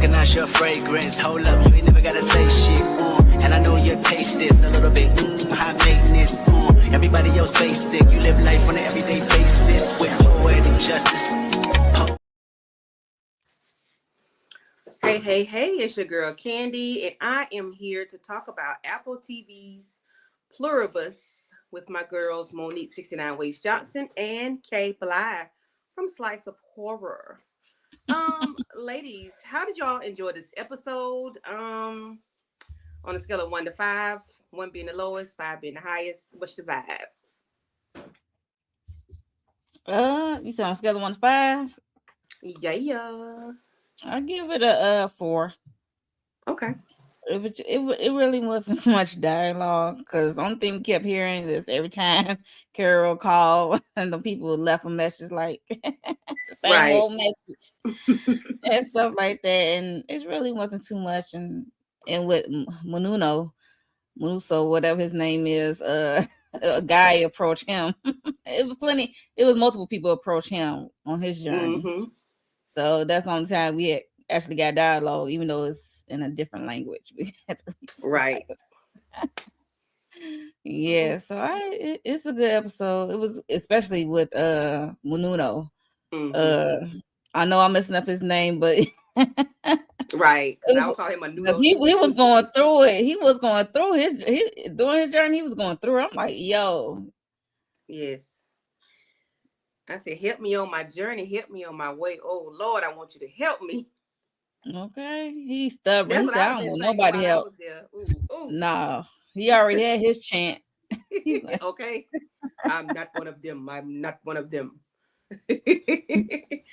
recognize your fragrance. Hold up, you ain't never gotta say shit. And I know your taste is a little bit high maintenance. Everybody else basic. You live life on an everyday basis with poetic justice. Hey, it's your girl Candy, and I am here to talk about Apple TV's Pluribus with my girls Monique 69 Ways Johnson and Kay Bly from Slice of Horror. Ladies, how did y'all enjoy this episode? On a scale of 1 to 5, 1 being the lowest, 5 being the highest, what's your vibe? You said on a scale of 1 to 5? Yeah. I give it a 4. Okay. It really wasn't much dialogue because the only thing we kept hearing is every time Carol called and the people left a message like the same old message and stuff like that, and it really wasn't too much. And with Manouso, whatever his name is, a guy approached him. It was multiple people approach him on his journey. Mm-hmm. So that's the only time we had actually got dialogue, even though it's in a different language. We had to read right. Yeah, so it's a good episode. It was especially with Manouso. Mm-hmm. I know I'm messing up his name, but right. I would call him Manousos. He was going through it. He was going through during his journey. He was going through it. I'm like, yo. Yes. I said, help me on my journey. Help me on my way. Oh, Lord, I want you to help me. Okay. He's stubborn. He said, I don't want nobody help. No. He already had his chant. Like, okay. I'm not one of them. I'm not one of them.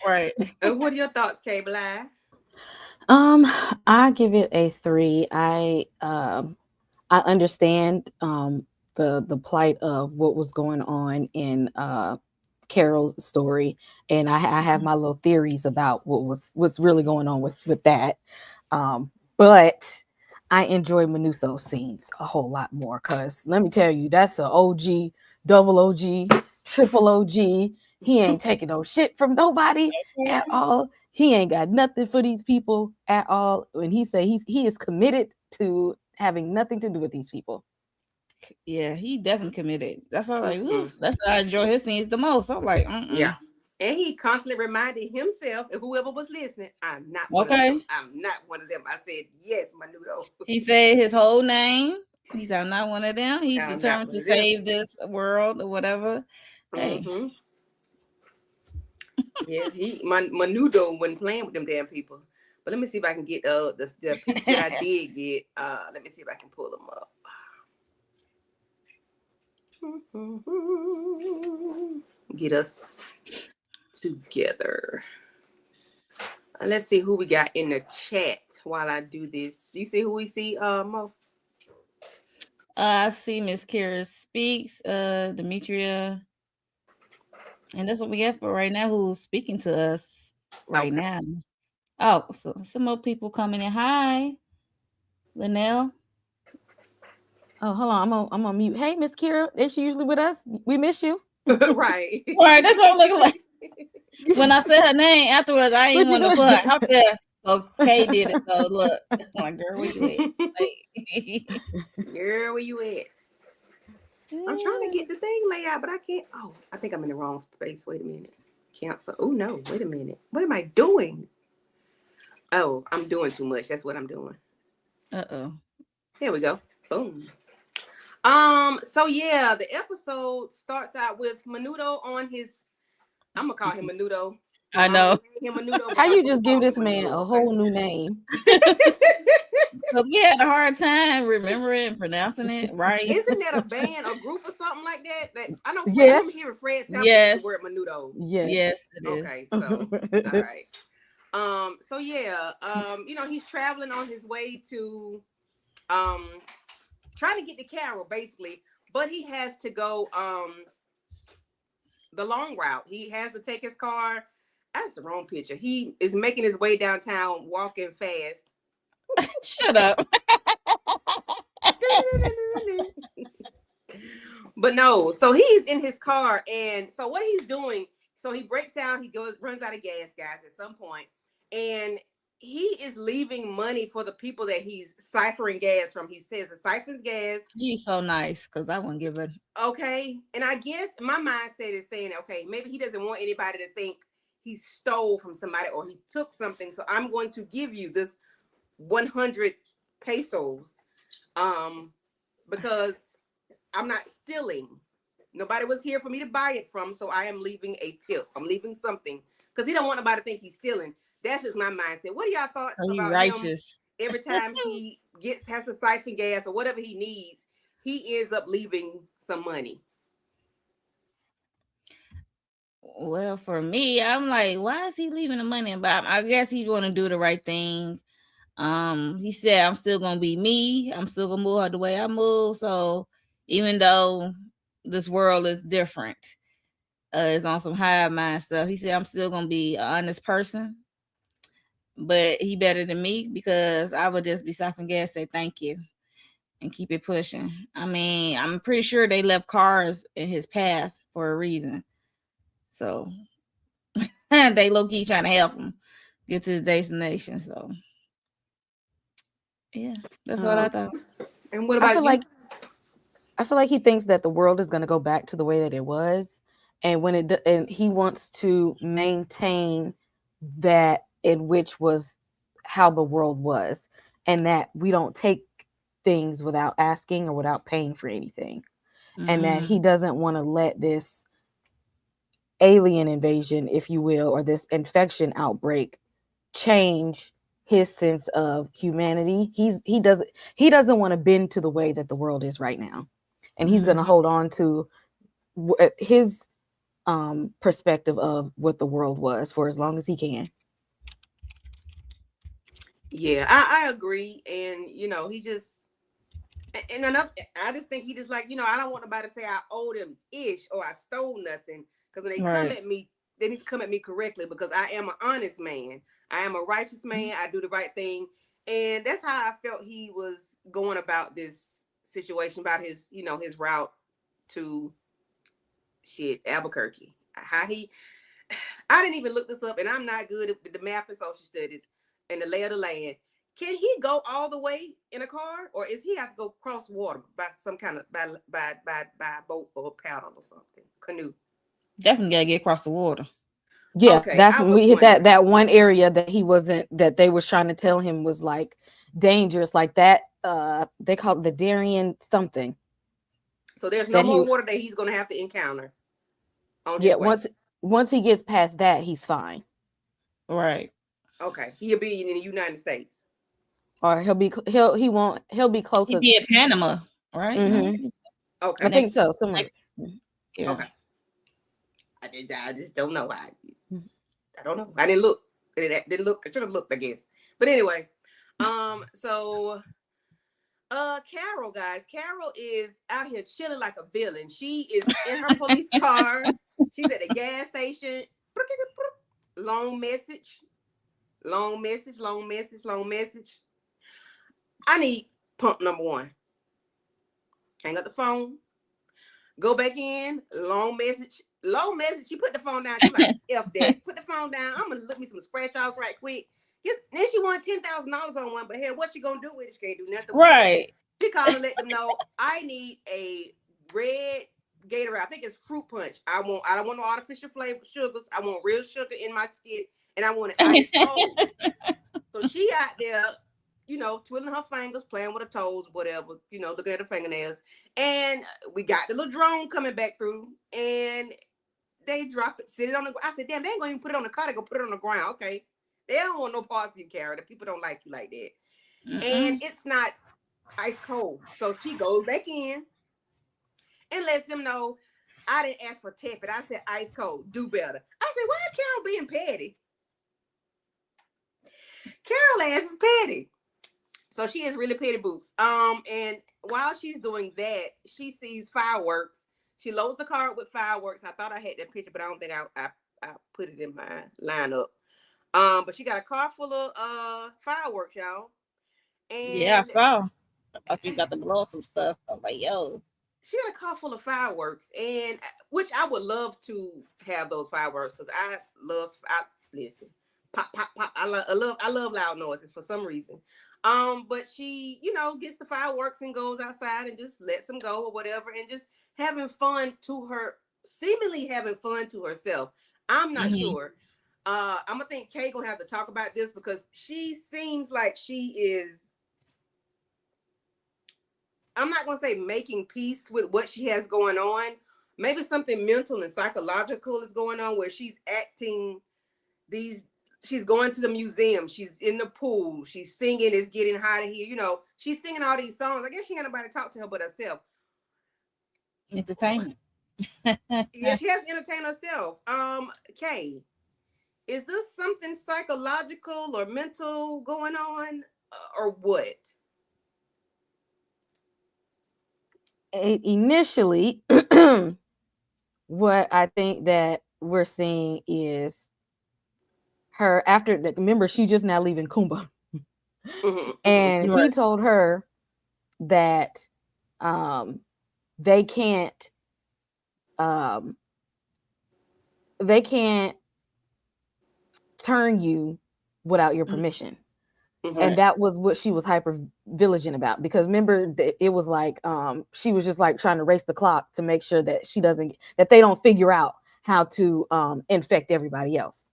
Right. And what are your thoughts, Kay Bly? I give it a 3. I understand the plight of what was going on in Carol's story, and I have my little theories about what's really going on with that. But I enjoy Manousos scenes a whole lot more because let me tell you, that's an OG, double OG, triple OG. He ain't taking no shit from nobody at all. He ain't got nothing for these people at all. When he say he is committed to having nothing to do with these people. Yeah, he definitely committed. That's all like, oof, that's how I enjoy his scenes the most. I'm like, yeah. And he constantly reminded himself and whoever was listening, I'm not one of them. I'm not one of them. I said, yes, Manouso. He said his whole name. He said, I'm not one of them. He's determined to save this world or whatever. Mm-hmm. Yeah, Manouso wasn't playing with them damn people. But let me see if I can get the picture that I did get. Let me see if I can pull them up. Get us together. Let's see who we got in the chat while I do this. You see who we see, Mo? I see Miss Kira Speaks, Demetria. And that's what we got for right now, who's speaking to us right now. Oh, so some more people coming in. Hi, Linnell. Oh, hold on. I'm on mute. Hey, Miss Kira, is she usually with us? We miss you. Right. Right. That's what I'm looking like. When I said her name afterwards, I ain't want to put her out there. So Kay did it. So look, I'm like, girl, where you at? Girl, where you at? I'm trying to get the thing laid out, but I can't. Oh, I think I'm in the wrong space. Wait a minute. Cancel. Oh no, wait a minute. What am I doing? Oh, I'm doing too much. That's what I'm doing. Uh-oh. Here we go. Boom. So yeah, the episode starts out with Manouso on his. I'm gonna call him Manouso. I know. How you just give this man a whole new name? Because we had a hard time remembering and pronouncing it right. Isn't that a band, a group, or something like that? I know. Fred, I remember hearing Fred sound the word Manouso. Yes, it is. Okay, so all right. So yeah, he's traveling on his way to, trying to get to Carol, basically, but he has to go, the long route. He has to take his car. That's the wrong picture. He is making his way downtown, walking fast. Shut up. But no, so he's in his car, and so what he's doing, so he breaks down, runs out of gas, guys, at some point, and he is leaving money for the people that he's ciphering gas from. He says it siphons gas. He's so nice because I wouldn't give it. Okay. And I guess my mindset is saying, okay, maybe he doesn't want anybody to think he stole from somebody or he took something. So I'm going to give you this 100 pesos because I'm not stealing. Nobody was here for me to buy it from, so I am leaving a tip. I'm leaving something because he don't want nobody to think he's stealing. That's just my mindset. What are y'all thoughts Oh, you about him? righteous. Every time he has to siphon gas or whatever he needs, he ends up leaving some money. Well, for me, I'm like, why is he leaving the money? But I guess he's want to do the right thing. He said, I'm still gonna be me. I'm still gonna move the way I move. So even though this world is different, it's on some high mind stuff. He said, I'm still gonna be an honest person, but he better than me because I would just be stopping gas, say thank you, and keep it pushing. I mean, I'm pretty sure they left cars in his path for a reason. So they low key trying to help him get to his destination. So yeah, that's what I thought. And what I about feel you? like I feel like he thinks that the world is going to go back to the way that it was, and and he wants to maintain that in which was how the world was, and that we don't take things without asking or without paying for anything, and that he doesn't want to let this alien invasion, if you will, or this infection outbreak change his sense of humanity. He doesn't want to bend to the way that the world is right now, and he's going to hold on to his perspective of what the world was for as long as he can. Yeah, I agree. And he just and another I just think he just like, I don't want nobody to say I owed him ish or I stole nothing. Because when they come Right. at me, they need to come at me correctly because I am an honest man. I am a righteous man. I do the right thing. And that's how I felt he was going about this situation, about his route to Albuquerque. I didn't even look this up, and I'm not good at the map and social studies and the lay of the land. Can he go all the way in a car, or is he have to go cross water by some kind of by boat or paddle or something, canoe? Definitely gotta get across the water. Yeah, Okay, that's I when was we hit that wondering. that one area that he wasn't that they was trying to tell him was like dangerous, like that. They call it the Darien something So there's no that he. more water that he's going to have to encounter on Yeah, his way. once he gets past that, he's fine, Right. Okay, he'll be in the United States. or he'll be He closer. be at Panama, right? No. Hmm. I Okay, think Next so. Somewhere. next yeah. okay. I just don't know. I don't know. I didn't look. Didn't look. I should have looked, I guess. But anyway, so Carol, guys, Carol is out here chilling like a villain. She is in her police car. She's at the gas station. Long message, long message, long message, long message. I need pump number one. Hang up the phone. Go back in. Long message. Long message. She put the phone down. She's like, F that. Put the phone down. I'm gonna look me some scratch offs right quick. Yes, then she won $10,000 on one, but hell, what she gonna do with it? She can't do nothing with it. Right. She called and let them know I need a red Gatorade. I think it's fruit punch. I don't want no artificial flavor sugars. I want real sugar in my shit, and I want it ice cold. So she out there, twiddling her fingers, playing with her toes, whatever, looking at her fingernails. And we got the little drone coming back through, and they drop it, sit it on the ground. I said, damn, they ain't gonna even put it on the car. They gonna put it on the ground. Okay. They don't want no parts of you, Kara. The people don't like you like that. And it's not ice cold. So she goes back in and lets them know I didn't ask for tepid. I said ice cold. Do better. I said, why Carol being petty? Carol ass is petty. So she is really petty boots. And while she's doing that, she sees fireworks. She loads the car up with fireworks. I thought I had that picture, but I don't think I put it in my lineup. But she got a car full of fireworks, y'all. Yeah, I And saw. I thought you got to blow some stuff. I'm like, yo. she had a car full of fireworks, and which I would love to have those fireworks because I listen. pop, pop, pop. I love loud noises for some reason. But she, gets the fireworks and goes outside and just lets them go or whatever, and just having fun to her, seemingly having fun to herself. I'm not Mm-hmm. sure. I'm gonna think Kay gonna have to talk about this because she seems like she is. I'm not gonna say making peace with what she has going on. Maybe something mental and psychological is going on where she's acting these she's going to the museum, she's in the pool, she's singing, it's getting hot in here, she's singing all these songs. I guess she ain't got nobody to talk to her but herself. Entertainment. Yeah, she has to entertain herself. Kay, is this something psychological or mental going on, or what? Initially, what I think that we're seeing is her after the remember she just now leaving Kumba. Mm-hmm, And Right. he told her that um they can't um they can't turn you without your permission. mm-hmm, And Right. that was what she was hyper vigilant about, because remember it was like she was just like trying to race the clock to make sure that they don't figure out how to infect everybody else.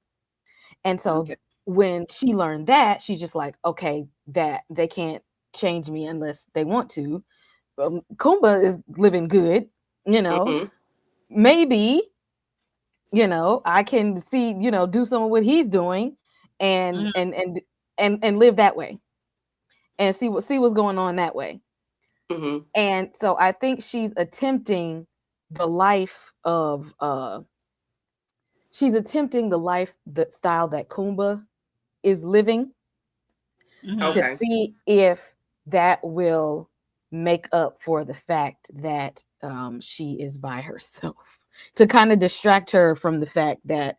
And so Okay. when she learned that, she's just like, okay, that they can't change me unless they want to. Kumba is living good, you know. mm-hmm, Maybe, I can see, do some of what he's doing, and Mm-hmm. and live that way, and see what's going on that way. mm-hmm. And so I think she's attempting the life of the style that Kumba is living, Mm-hmm. to Okay. see if that will make up for the fact that she is by herself, to kind of distract her from the fact that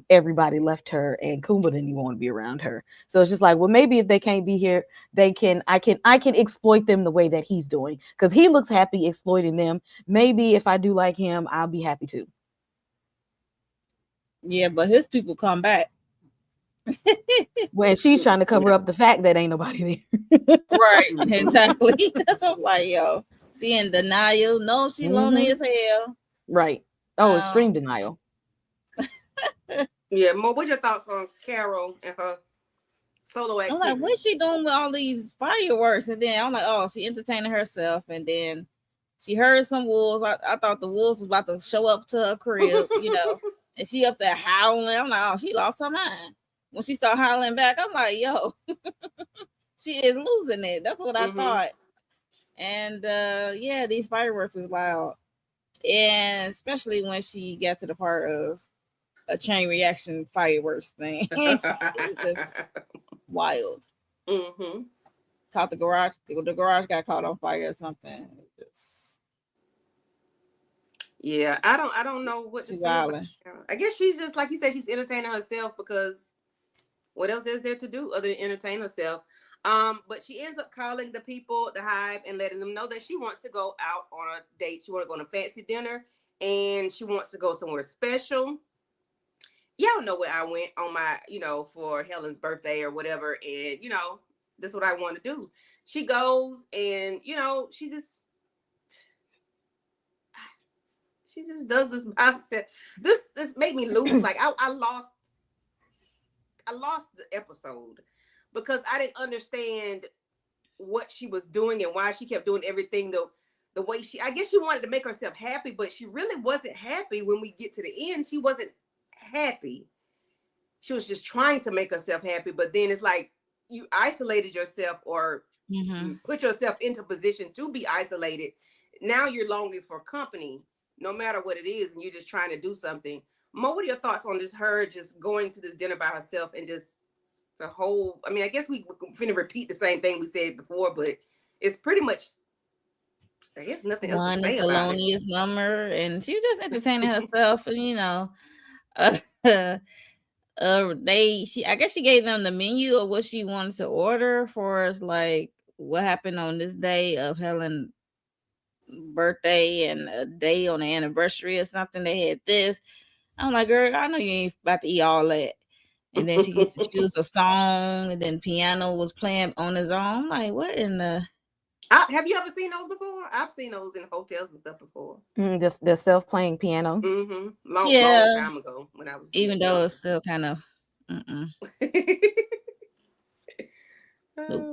everybody left her and Kumba didn't even want to be around her. So it's just like, well, maybe if they can't be here, I can exploit them the way that he's doing, because he looks happy exploiting them. Maybe if I do like him, I'll be happy too. Yeah, but his people come back. When she's trying to cover Yeah. up the fact that ain't nobody there. Right. Mm-hmm. Exactly. That's what I'm like, yo. She in denial. No, she lonely Hmm. as hell. Right. Oh, extreme Um, denial. Yeah, Mo, what's your thoughts on Carol and her solo I'm like, activity? what's she doing with all these fireworks? And then I'm like, oh, she entertaining herself. And then she heard some wolves. I thought the wolves was about to show up to her crib, and she up there howling. I'm like, oh, she lost her mind. When she started howling back, I'm like, yo, she is losing it. That's what I Mm-hmm. thought. And yeah, these fireworks is wild. And especially when she got to the part of a chain reaction fireworks thing. It was just wild. Mm-hmm. Caught the garage got caught on fire or something. Just, Yeah, I don't know what to she say about wilding. Carol. I guess she's just like you said, she's entertaining herself because what else is there to do other than entertain herself? But she ends up calling the people at the hive and letting them know that she wants to go out on a date. She want to go on a fancy dinner and she wants to go somewhere special. Y'all know where I went on my, for Helen's birthday or whatever, and this is what I want to do. She goes and she just does this by herself. This made me lose. Like I lost the episode because I didn't understand what she was doing and why she kept doing everything the way I guess she wanted to make herself happy, but she really wasn't happy. When we get to the end, she wasn't happy. She was just trying to make herself happy, but then it's like you isolated yourself or Mm-hmm. put yourself into a position to be isolated. Now you're longing for company, no matter what it is, and you're just trying to do something. Mo, what are your thoughts on this? Her just going to this dinner by herself and just the whole. I mean, I guess we finna repeat the same thing we said before, but it's pretty much. I guess nothing else to One is say the about it. loneliest number, and she was just entertaining herself, and uh, I guess she gave them the menu of what she wanted to order for us, like what happened on this day of Helen's birthday and a day on the anniversary or something. They had this. I'm like, girl, I know you ain't about to eat all that. And then she gets to choose a song, and then piano was playing on his own. I'm like, what in the? Have you ever seen those before? I've seen those in hotels and stuff before. The self-playing piano. Long Yeah, time ago when I was even though younger. it's still kind of, nope.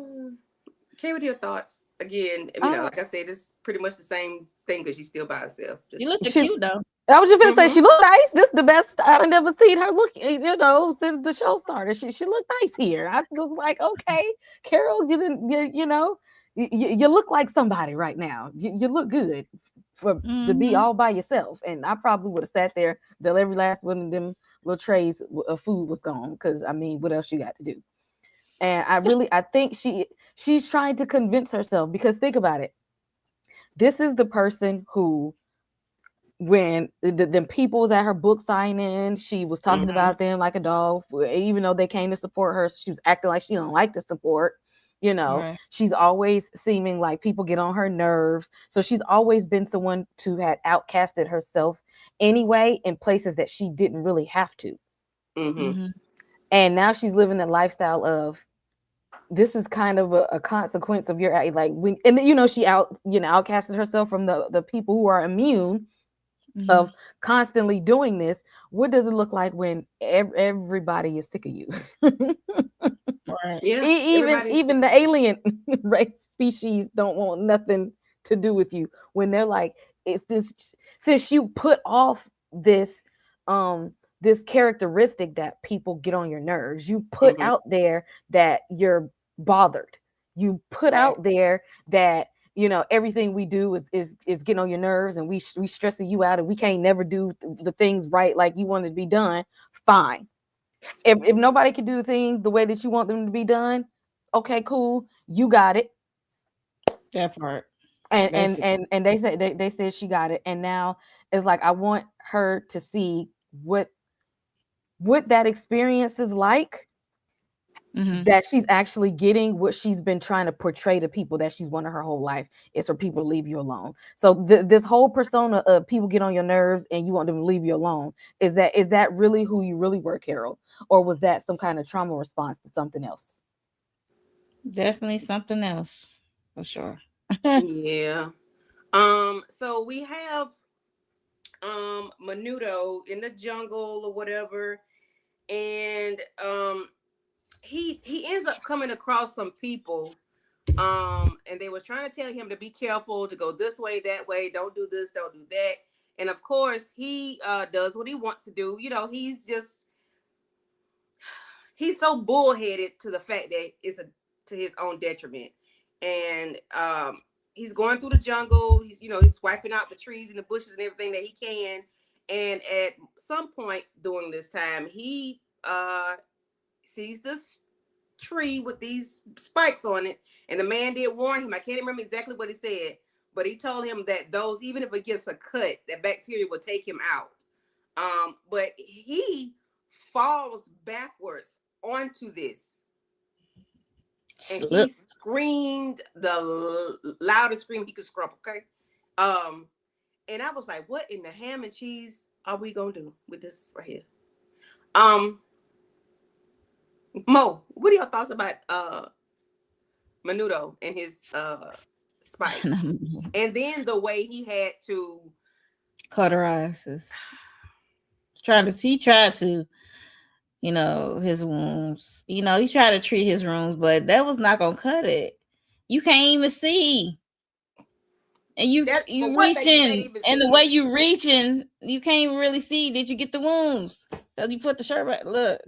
Okay, what are your thoughts? Again, like I said, it's pretty much the same thing because she's still by herself. You look She, cute though. I was just gonna say she looked nice. This is the best I've never seen her look. Since the show started, she looked nice here. I was like, okay, Carol, you didn't, you look like somebody right now. You look good to be all by yourself. And I probably would have sat there till every last one of them little trays of food was gone. Because I mean, what else you got to do? And I think she's trying to convince herself, because think about it. This is the person who, when the people was at her book signing, she was talking about them like a dog. Even though they came to support her, she was acting like she don't like the support. Right. She's always seeming like people get on her nerves. So she's always been someone to had outcasted herself anyway in places that she didn't really have to. And now she's living the lifestyle of, this is kind of a consequence of your, like, when, and she outcasted herself from the people who are immune of constantly doing this. What does it look like when everybody is sick of you? Right. Yeah, even the alien race species don't want nothing to do with you, when they're like, it's this, since you put off this this characteristic that people get on your nerves, you put out there that you're bothered, you put out there that everything we do is getting on your nerves, and we stressing you out, and we can't never do the things right like you want it to be done. Fine. If nobody can do things the way that you want them to be done, okay, cool, you got it. That part. And they said they said she got it, and now it's like, I want her to see what that experience is like, that she's actually getting what she's been trying to portray to people that she's wanted her whole life, is for people to leave you alone. So this whole persona of people get on your nerves and you want them to leave you alone, is that really who you really were, Carol? Or was that some kind of trauma response to something else? Definitely something else, for sure. Yeah. So we have Menudo in the jungle or whatever, and he ends up coming across some people, and they were trying to tell him to be careful, to go this way, that way, don't do this, don't do that. And of course he does what he wants to do. He's so bullheaded to the fact that it's to his own detriment. And he's going through the jungle. He's swiping out the trees and the bushes and everything that he can. And at some point during this time, he sees this tree with these spikes on it. And the man did warn him. I can't remember exactly what he said, but he told him that those, even if it gets a cut, that bacteria will take him out. But he falls backwards onto this, and he screamed the loudest scream he could scream. Okay, and I was like, "What in the ham and cheese are we gonna do with this right here?" Mo, what are your thoughts about Menudo and his spike, and then the way he had to cauterize his, he tried to his wounds. He tried to treat his wounds, but that was not gonna cut it. You can't even see. And you reaching, and the way you reaching, you can't really see. Did you get the wounds? So you put the shirt back. Look,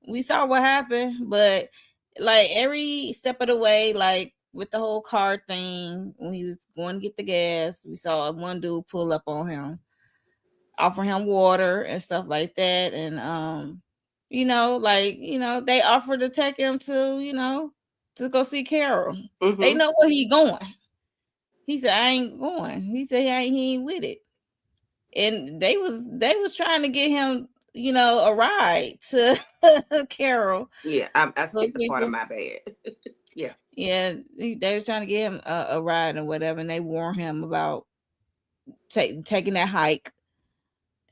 we saw what happened, but like every step of the way, like with the whole car thing, when he was going to get the gas, we saw one dude pull up on him, offer him water and stuff like that, and they offered to take him to to go see Carol. They know where he going. He said, I ain't going. He said he ain't with it. And they was trying to get him, a ride to Carol. Yeah, I skipped the part of my bad. Yeah. Yeah, they were trying to get him a ride or whatever, and they warned him about taking that hike.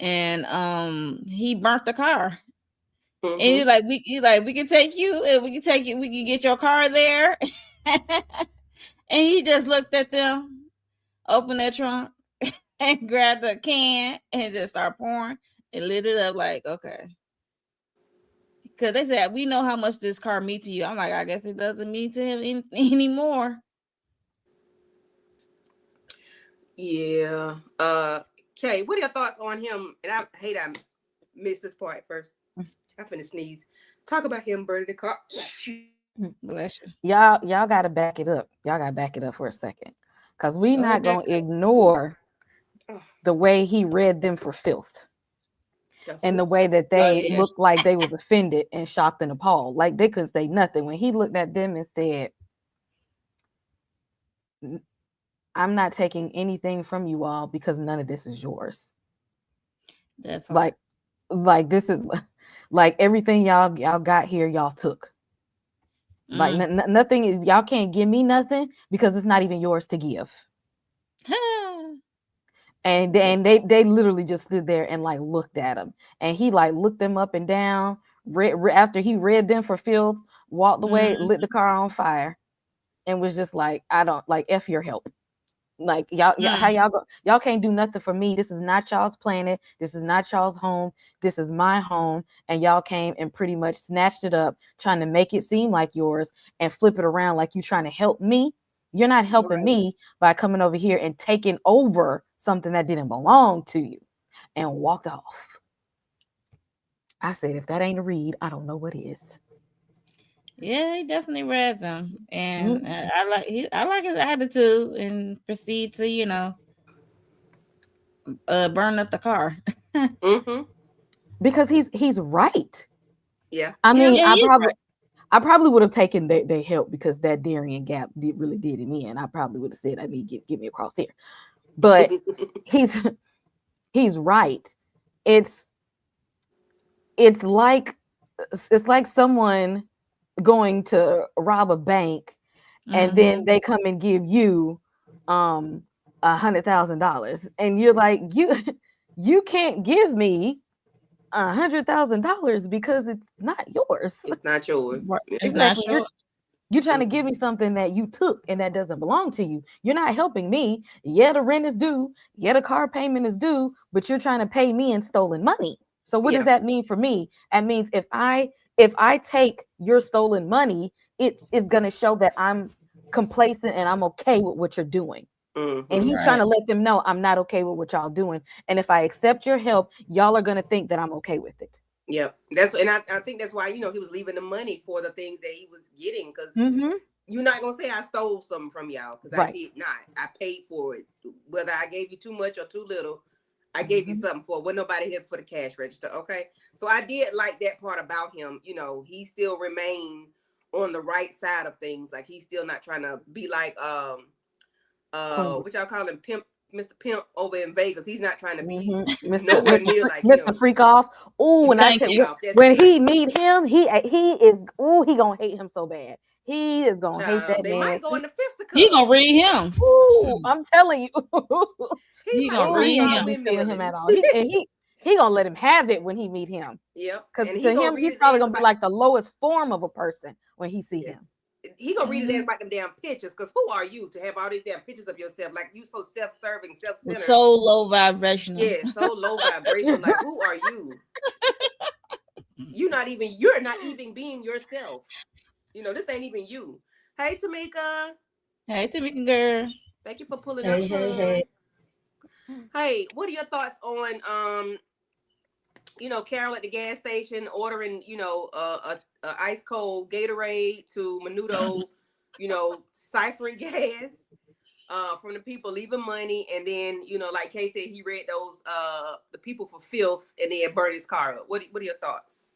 And he burnt the car. And we can take you, and we can get your car there. And he just looked at them, opened their trunk, and grabbed a can and just start pouring and lit it up like, okay. Because they said, we know how much this car means to you. I'm like, I guess it doesn't mean to him anymore. Yeah. Kay, what are your thoughts on him? And I hate I missed this part first. I'm finna sneeze. Talk about him burning the car. Bless you. Y'all gotta back it up. Y'all gotta back it up for a second. Cause we Go not ahead. gonna ignore the way he read them for filth. And the way that they yeah. looked like they was offended and shocked and appalled. Like they couldn't say nothing. When he looked at them and said, I'm not taking anything from you all because none of this is yours. That part. Like this is like everything y'all got here, y'all took. Like nothing is, y'all can't give me nothing because it's not even yours to give. And they literally just stood there and like looked at him, and he like looked them up and down. After he read them for filth, walked away, lit the car on fire, and was just like, I don't like F your help. Like y'all how y'all can't do nothing for me. This is not y'all's planet. This is not y'all's home. This is my home, and y'all came and pretty much snatched it up, trying to make it seem like yours and flip it around like you trying to help me. You're not helping me by coming over here and taking over something that didn't belong to you, and walked off. I said, if that ain't a read, I don't know what is. Yeah, he definitely read them, and I like his attitude and proceed to burn up the car. Because he's right. Yeah. I mean, Yeah, he's right. I probably would have taken their help because that Darien gap really did it in. I probably would have said, I mean, get me across here. But he's right. It's like someone going to rob a bank, and then they come and give you $100,000, and you're like, you can't give me $100,000 because it's not yours. It's not yours. Right. It's Exactly. not sure. You're trying to give me something that you took and that doesn't belong to you. You're not helping me. Yeah, the rent is due. Yeah, the car payment is due, but you're trying to pay me in stolen money. So what does that mean for me? That means if I take your stolen money, it is going to show that I'm complacent and I'm okay with what you're doing. And he's trying to let them know I'm not okay with what y'all doing. And if I accept your help, y'all are going to think that I'm okay with it. Yep. I think that's why, he was leaving the money for the things that he was getting. Because you're not going to say I stole something from y'all, because I did not. I paid for it. Whether I gave you too much or too little, I gave you something for it. Wasn't nobody here for the cash register. Okay. So I did like that part about him. He still remained on the right side of things. Like, he's still not trying to be like, what y'all call him, Mr. Pimp over in Vegas. He's not trying to be nowhere near like Mr. him. Freak off. Oh, and I tell you, when he meet him, he is. Oh, he gonna hate him so bad. He is gonna hate that they man. Might go into fisticuffs. He gonna read him. Ooh, I'm telling you. he gonna read him at all. He gonna let him have it when he meet him. Yep. Because to him, he's probably gonna be like the lowest form of a person when he see him. He gonna read his ass about them damn pictures. Because who are you to have all these damn pictures of yourself? Like, you so self-serving, self-centered, so low vibrational. Yeah, so low vibrational. Like, who are you? You're not even being yourself. This ain't even you. Hey, Tamika. Hey, Tamika girl. Thank you for pulling up. Hey. Hey, what are your thoughts on Carol at the gas station ordering, a ice cold Gatorade to Manousos, ciphering gas from the people leaving money, and then like Kay said, he read those the people for filth and then burned his car up. What are your thoughts?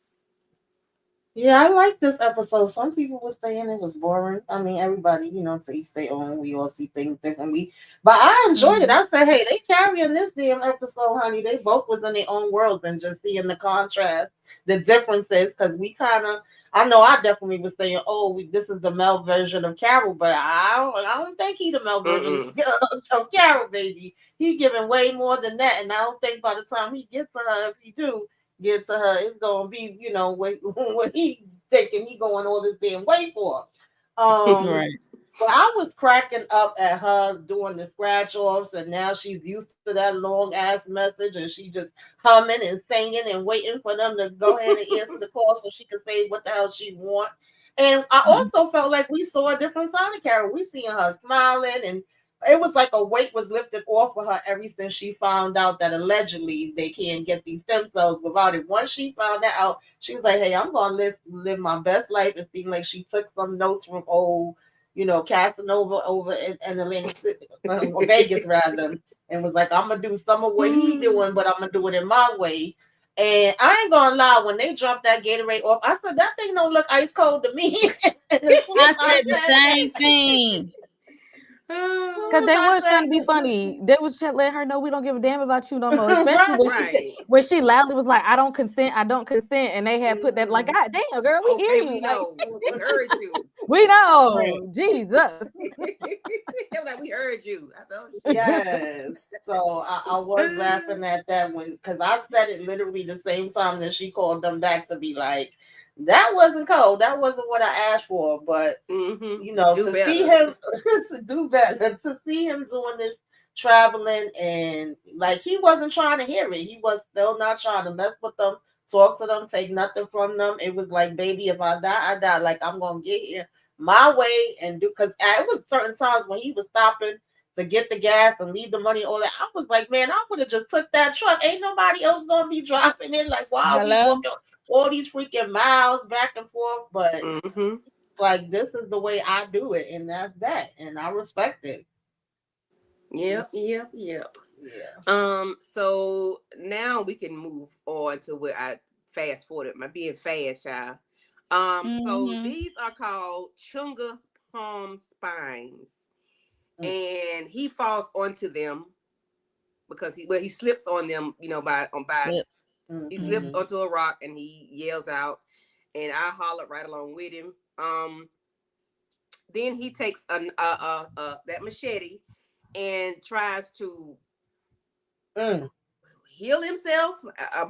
Yeah, I like this episode. Some people were saying it was boring. I mean, everybody, to each their own. We all see things differently. But I enjoyed it. I said, hey, they carrying this damn episode, honey. They both was in their own worlds and just seeing the contrast, the differences. Because I know I definitely was saying, this is the male version of Carol. But I don't think he the male version of Carol, baby. He giving way more than that. And I don't think by the time he gets to her, if he do, get to her, it's gonna be, what he thinking he going all this damn way for. Um, Right. but I was cracking up at her doing the scratch offs, and now she's used to that long ass message, and she just humming and singing and waiting for them to go ahead and answer the call so she can say what the hell she want. And I also felt like we saw a different side of Carol. We seeing her smiling, and it was like a weight was lifted off of her ever since she found out that allegedly they can't get these stem cells without it. Once she found that out, she was like, "Hey, I'm gonna live my best life." It seemed like she took some notes from old, Casanova over in Atlantic City, or Vegas rather, and was like, "I'm gonna do some of what he doing, but I'm gonna do it in my way." And I ain't gonna lie, when they dropped that Gatorade off, I said that thing don't look ice cold to me. And as soon I as said the said same thing. Because they was trying to be funny. They was letting her know we don't give a damn about you no more. Especially when she said, Right. when she loudly was like, "I don't consent, I don't consent," and they had put that like, "God damn, girl, we hear Okay, you. we Like, know. We heard you. we Right. know, Jesus." They were like, we heard you. I said, oh, Yes. So I was laughing at that one because I said it literally the same time that she called them back to be like, that wasn't cold. That wasn't what I asked for. But, do to see better. him to do better, to see him doing this traveling, and like he wasn't trying to hear it. He was still not trying to mess with them, talk to them, take nothing from them. It was like, baby, if I die, I die. Like, I'm going to get here my way and do, because it was certain times when he was stopping to get the gas and leave the money, all that. I was like, man, I would have just took that truck. Ain't nobody else gonna be driving in. Like, why are we Hello? walking all these freaking miles back and forth? But Mm-hmm. like, this is the way I do it, and that's that, and I respect it. Yep. Yeah. So now we can move on to where I fast forward. My being fast, y'all. So Mm-hmm. these are called chunga palm spines, Mm. and he falls onto them because he slips on them, by Slip. he slips Mm-hmm. onto a rock and he yells out, and I hollered right along with him. Then he takes that machete and tries to Mm. heal himself,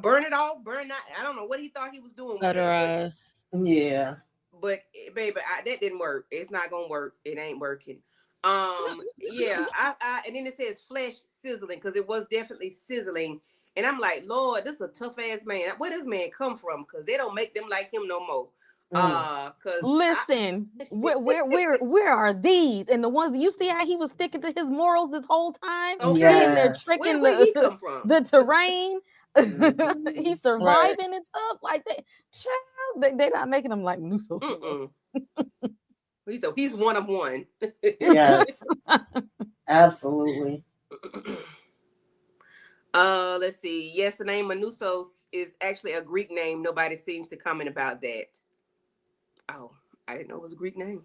burn it off, burn that. I don't know what he thought he was doing with that, Cauterize. Yeah. but baby, that didn't work. It's not gonna work. It ain't working. Yeah, I and then it says flesh sizzling because it was definitely sizzling, and I'm like, Lord, this is a tough ass man. Where does man come from? Because they don't make them like him no more. Mm. Cause Listen, where are these? And the ones that you see how he was sticking to his morals this whole time. He in okay, there Yes. tricking where he come from? the terrain. Mhm. He's Right. surviving and stuff like that. Child, they're not making him like Manousos no more. He's one of one. Yes. Absolutely. Let's see. Yes, the name Manousos is actually a Greek name. Nobody seems to comment about that. Oh, I didn't know it was a Greek name.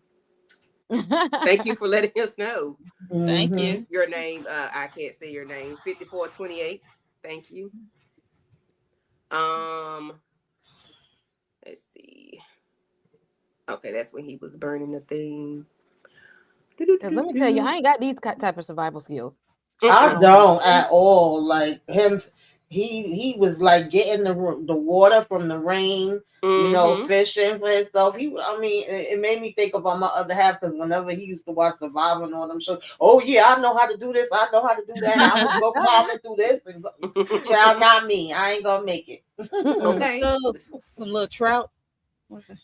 Thank you for letting us know. Thank Mm-hmm. you. Your name, I can't say your name. 5428. Thank you. Um, let's see. Okay, that's when he was burning the thing. Because let me tell you, I ain't got these type of survival skills. I Mm-mm. don't at all. Like him, he was like getting the water from the rain, Mm-hmm. fishing for himself. I mean, it made me think about my other half, because whenever he used to watch Survivor and all them shows, oh yeah, I know how to do this, I know how to do that. I would go climbing through this, and child, not me. I ain't gonna make it. Mm-mm. Okay. Some little trout. What's it?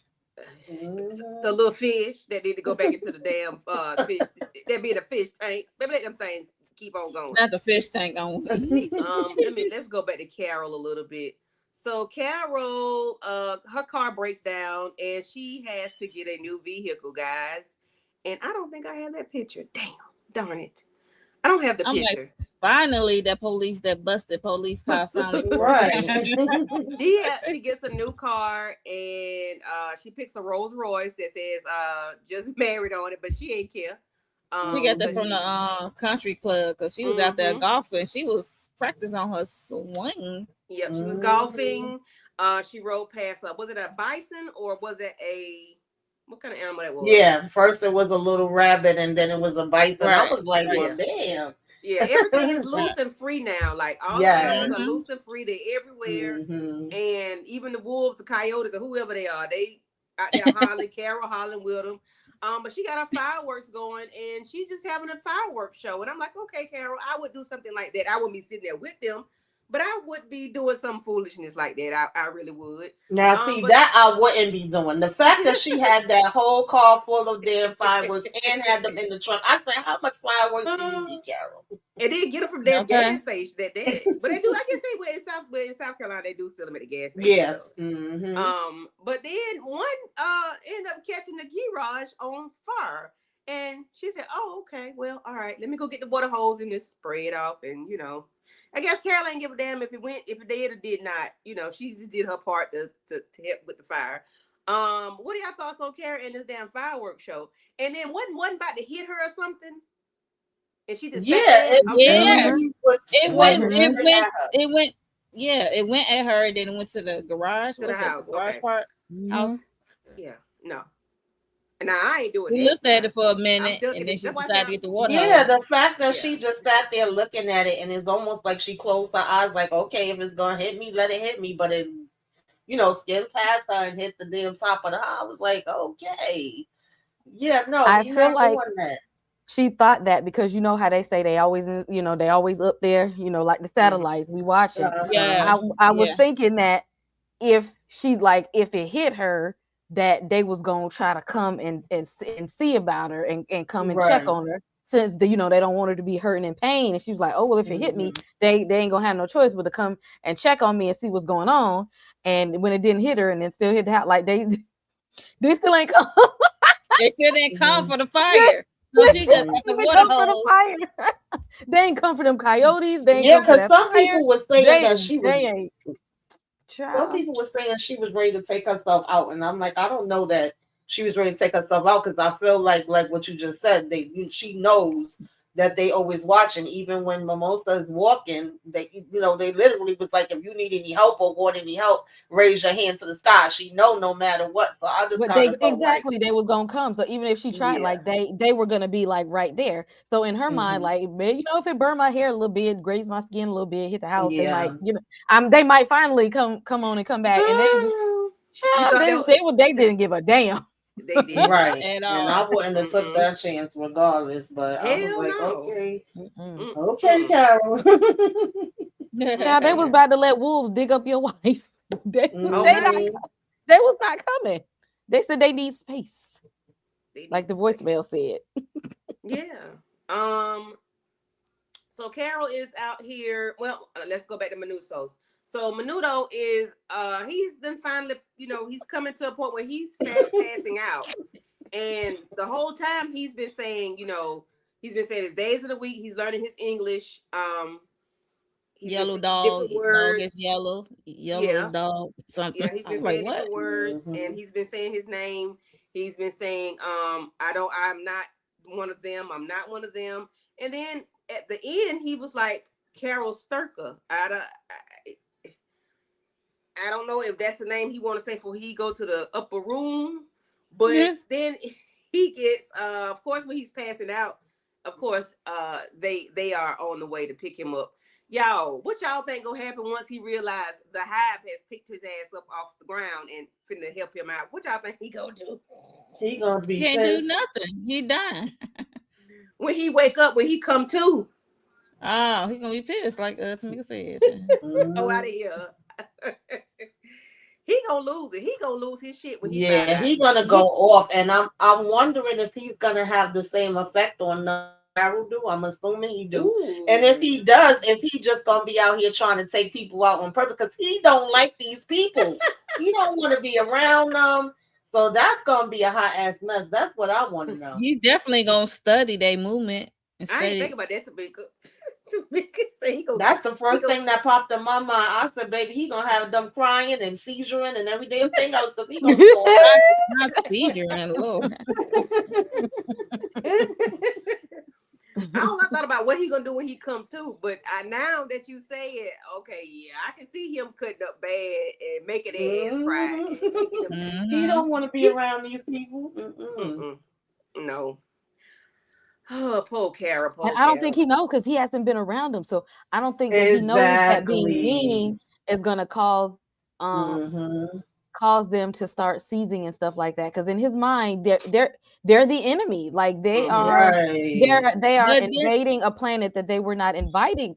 It's Mhm. a little fish that need to go back into the damn fish. That be in a fish tank. Maybe let them things keep on going. Not the fish tank on. Let's go back to Carol a little bit. So Carol, her car breaks down and she has to get a new vehicle, guys. And I don't think I have that picture. Damn, darn it. I don't have the I'm like, picture. finally, that busted police car finally broke Right. down. She gets a new car and she picks a Rolls Royce that says just married on it, but she ain't care. She got that Because from the country club because she was out there golfing. She was practicing on her swing. yep, she was Mhm. golfing. She rode past was it a bison or was it what kind of animal that was? Yeah, first it was a little rabbit, and then it was a bison. I Right, was like, well, right. Yeah. damn. Yeah, everything is loose and free now. Like all the Yes. animals are loose and free. They're everywhere. Mm-hmm. And even the wolves, the coyotes, or whoever they are, they out there hollering, Carol hollering with them. But she got her fireworks going, and she's just having a fireworks show. And I'm like, okay, Carol, I would do something like that. I wouldn't be sitting there with them, but I would be doing some foolishness like that. I really would. Now, see, But that I wouldn't be doing. The fact that she had that whole car full of damn fireworks and had them in the trunk, I said, how much fireworks do you need, Carol? and then get them from their Okay. gas station. But they do. I guess they were in South Carolina. They do sell them at the gas station. Yeah. So. Mm-hmm. But then one ended up catching the garage on fire. And she said, oh, okay, well, all right, let me go get the water hose and just spray it off. And, I guess Carol ain't give a damn if it did or did not. She just did her part to help with the fire. What are y'all thoughts on Carol and this damn fireworks show? And then wasn't about to hit her or something? And she just sat there? Yes. It went, Yeah. it went at her, then it went to the garage. To the house. The garage part? House. Yeah, no. Now I ain't doing We that. looked at it for a minute, and then she decided to get the water. Yeah, the fact that she just sat there looking at it, and it's almost like she closed her eyes, like, okay, if it's gonna hit me, let it hit me. But it, skimmed past her and hit the damn top of the house. I was like, okay, yeah, no, I feel like that. She thought that because you know how they say they always, they always up there, like the satellites we watching. Yeah, I was thinking that if it hit her, that they was gonna try to come and see about her and come and check on her, since they don't want her to be hurting in pain. And she was like, oh well, if it hit me, they ain't gonna have no choice but to come and check on me and see what's going on. And when it didn't hit her and it still hit the house, like they still ain't come. They still didn't come for the fire. So she just got the water hose. They ain't come for them coyotes. They ain't Yeah, because some people were saying that she was. They ain't. Some people were saying she was ready to take herself out, and I'm like, I don't know that she was ready to take herself out, because I feel like what you just said, she knows that they always watching. Even when Mimosa is walking, they literally was like, if you need any help or want any help, raise your hand to the sky. She know no matter what. So I just they was gonna come. So even if she tried, like they were gonna be like right there. So in her mind, like, if it burned my hair a little bit, grazed my skin a little bit, hit the house, they might, they might finally come on and come back. And they didn't give a damn. They did right, and I wouldn't have took that chance regardless. But I was like, okay, Carol. Child, they was about to let wolves dig up your wife. They was not coming. They said they need space, like the voicemail said. Yeah. So Carol is out here. Well, let's go back to Manousos. So Menudo is he's then finally, he's coming to a point where he's passing out. And the whole time he's been saying, his days of the week, he's learning his English. Yellow dog. Dog is yellow. Yellow is dog. Something. Yeah, he's been saying different words, and he's been saying his name. He's been saying, I'm not one of them. I'm not one of them. And then at the end, he was like, Carol Sturka. I don't know if that's the name he want to say before he go to the upper room, but then he gets, of course, when he's passing out, of course, they are on the way to pick him up. Y'all, what y'all think gonna happen once he realized the hive has picked his ass up off the ground and finna help him out? What y'all think he gonna do? He gonna be can't pissed. do nothing. He done. When he wake up, when he come to. Oh, he gonna be pissed, like Tamika said. Oh, out of here. He gonna lose it. He gonna lose his shit when he he gonna go off, and I'm wondering if he's gonna have the same effect on Carol do. I'm assuming he do. Ooh. And if he does, is he just gonna be out here trying to take people out on purpose? Because he don't like these people. He don't want to be around them. So that's gonna be a hot ass mess. That's what I want to know. He's definitely gonna study their movement. I ain't think about that, Tamika. That's the first thing that popped in my mind. I said, baby, he gonna have them crying and seizuring and every damn thing else, because he gonna be going not seizuring, Lord. I thought about what he gonna do when he come to, but now that you say it, okay, yeah, I can see him cutting up bad and making ass cry. He don't want to be around these people. No. Oh, poor Carol, And poor I don't think Carol. he knows because he hasn't been around them. So I don't think that he knows that being Exactly. mean is gonna um Mm-hmm. cause them to start seizing and stuff like that. Because in his mind, they're the enemy. Like Mm-hmm. Right. they are But then, invading a planet that they were not invited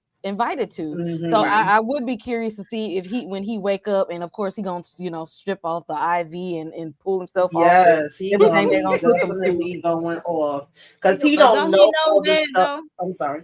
to. So Mm-hmm. Right. I would be curious to see if when he wake up, and of course he gonna strip off the IV and pull himself off of Yes, he everything gonna they're be gonna hook him to. definitely going off He because gonna he but don't don't he know know all the that stuff. though? I'm sorry.